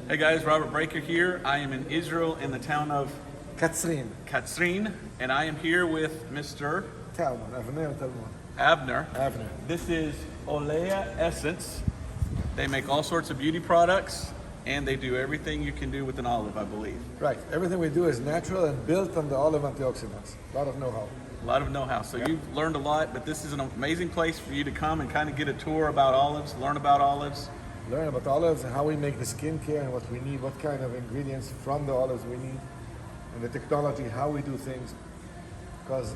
Hey guys, Robert Breaker here. I am in Israel in the town of Katzrin, Katzrin, and I am here with Mr. Talmud, Avner Talmud. Abner. Avner. This is Olea Essence. They make all sorts of beauty products, and they do everything you can do with an olive, I believe. Right. Everything we do is natural and built on the olive antioxidants. A lot of know-how. A lot of know-how. So you've learned a lot, but this is an amazing place for you to come and kind of get a tour about olives, learn about olives. Learn about olives and how we make the skincare and what we need, what kind of ingredients from the olives we need, and the technology, how we do things. Because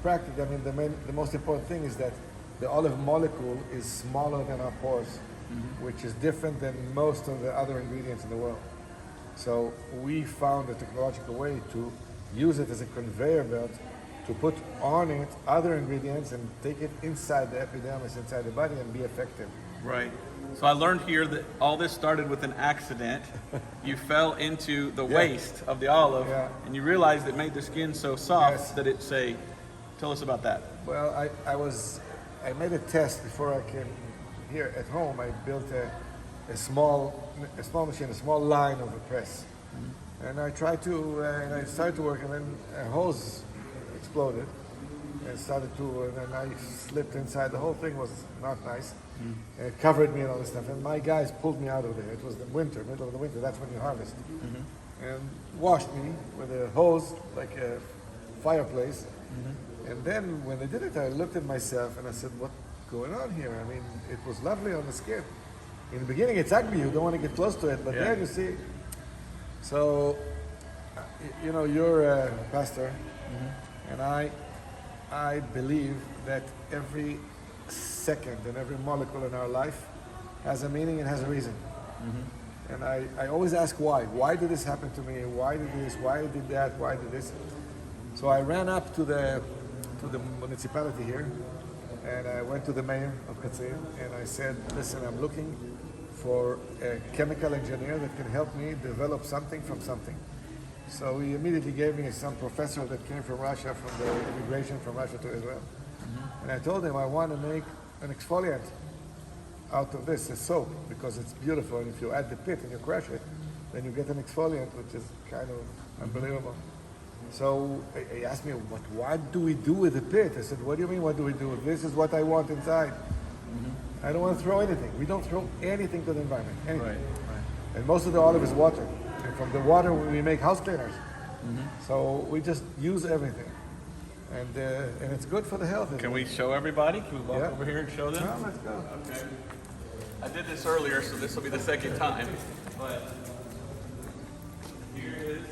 practically, I mean, the most important thing is that the olive molecule is smaller than our pores, which is different than most of the other ingredients in the world. So we found a technological way to use it as a conveyor belt to put on it other ingredients and take it inside the epidermis, inside the body, and be effective. Right. So I learned here that all this started with an accident. You fell into the waste of the olive, and you realized it made the skin so soft that it's a. Tell us about that. Well, I made a test before I came here at home. I built a small machine, a small line of a press, and I tried to, and I started to work, and then a hose exploded, and then I slipped inside. The whole thing was not nice. And it covered me and all this stuff. And my guys pulled me out of there. It was the winter, middle of the winter. That's when you harvest. And washed me with a hose, like a fireplace. And then when they did it, I looked at myself and I said, what's going on here? I mean, it was lovely on the skin. In the beginning, it's ugly. You don't want to get close to it. But then you see. So, you know, you're a pastor. And I believe that every second and every molecule in our life has a meaning and has a reason. And I always ask why. Why did this happen to me? Why did this? Why did that? Why did this? So I ran up to the municipality here, and I went to the mayor of Katzin, and I said, listen, I'm looking for a chemical engineer that can help me develop something from something. So he immediately gave me some professor that came from Russia, from the immigration from Russia to Israel. And I told him I want to make an exfoliant out of this, a soap, because it's beautiful. And if you add the pit and you crush it, then you get an exfoliant, which is kind of unbelievable. So he asked me, what do we do with the pit? I said, what do you mean, what do we do? This is what I want inside. I don't want to throw anything. We don't throw anything to the environment, anything. Right. And most of the olive is water. And from the water, we make house cleaners. So we just use everything. And it's good for the health. Can we show everybody? Can we walk over here and show them? No, let's go. Okay. I did this earlier, so this will be the second time. But here it is.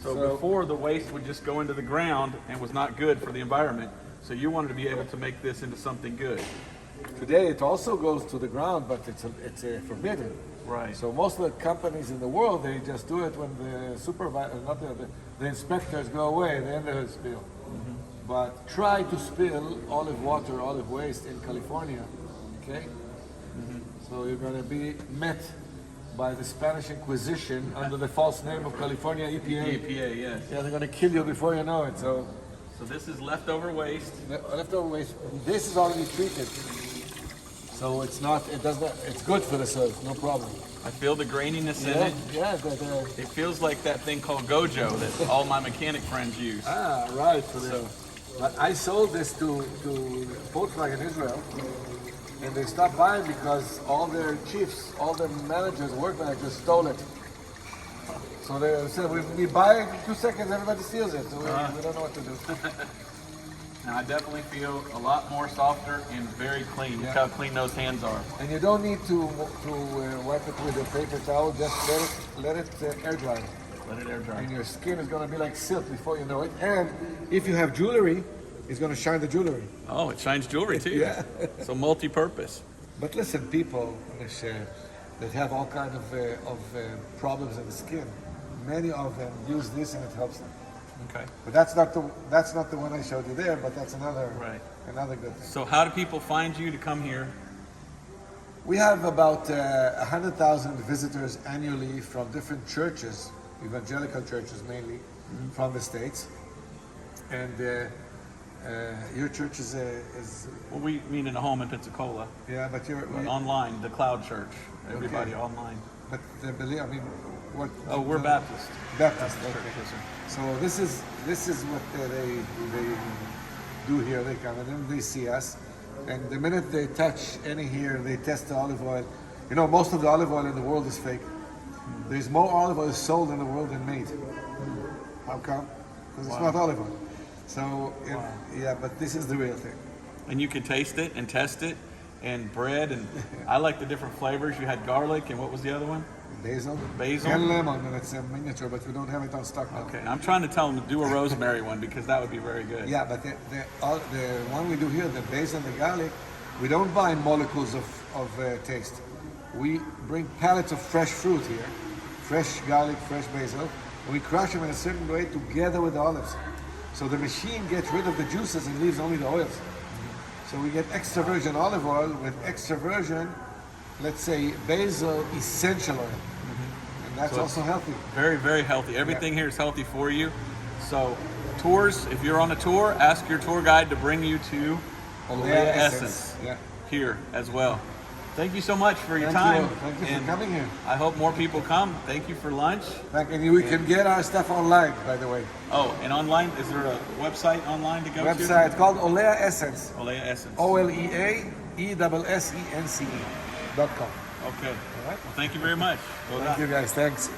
So before, the waste would just go into the ground and was not good for the environment. So you wanted to be able to make this into something good. Today it also goes to the ground, but it's forbidden. Right. So most of the companies in the world, they just do it when the supervisor, not the inspectors go away, then they spill. But try to spill olive water, olive waste in California, okay? So you're going to be met by the Spanish Inquisition under the false name of California EPA. EPA, yes. Yeah, they're going to kill you before you know it. So this is leftover waste. leftover waste. This is already treated. So it's good for the soil, no problem. I feel the graininess in it. Yeah, It feels like that thing called Gojo that all my mechanic friends use. right. But I sold this to Volkswagen in Israel, and they stopped buying because all their chiefs, all their managers, work managers stole it. So they said, we buy it in 2 seconds, everybody steals it, so we don't know what to do. Now I definitely feel a lot more softer and very clean. Look how clean those hands are. And you don't need to wipe it with a paper towel, just let it air dry. Let it air dry. And your skin is going to be like silk before you know it. And if you have jewelry, it's going to shine the jewelry. Oh, it shines jewelry too. Yeah. So multi-purpose. But listen, people that have all kinds of problems in the skin, many of them use this and it helps them. Okay. But that's not the one I showed you there. But that's another good thing. So how do people find you to come here? We have about 100,000 visitors annually from different churches, evangelical churches mainly, from the States. And Your church is Well, we mean in a home in Pensacola, yeah, but but online, the Cloud Church. Everybody Okay. online. but the believe. I mean, what? Oh, we're Baptist. Baptist. Church, Okay. yes, sir. So this is what they do here. They come and then they see us, and the minute they touch any here, they test the olive oil. You know, most of the olive oil in the world is fake. There's more olive oil sold in the world than made. How come? Because it's Wow. not olive oil. So yeah, but this is the real thing. And you can taste it and test it, and bread, and I like the different flavors. You had garlic, and what was the other one? Basil. Basil? And lemon, and it's a miniature, but we don't have it on stock now. Okay, I'm trying to tell them to do a rosemary one because that would be very good. Yeah, but the one we do here, the basil and the garlic, we don't buy molecules of taste. We bring pallets of fresh fruit here, fresh garlic, fresh basil, and we crush them in a certain way together with the olives. So the machine gets rid of the juices and leaves only the oils. So we get extra virgin olive oil with extra virgin, let's say, basil essential oil. And that's So also healthy. Very, very healthy. Everything here is healthy for you. So tours, if you're on a tour, ask your tour guide to bring you to Olea Essence Yeah. here as well. Thank you so much for your Thank time. you. Thank you for And coming here. I hope more people come. Thank you for lunch. And we can get our stuff online, by the way. Oh, and online, is there a website online to go Website called Olea Essence. to? Olea Essence. OLEAESSENCE.com. Okay. All right. Well, thank you very much. Well Thank done. you guys. Thanks.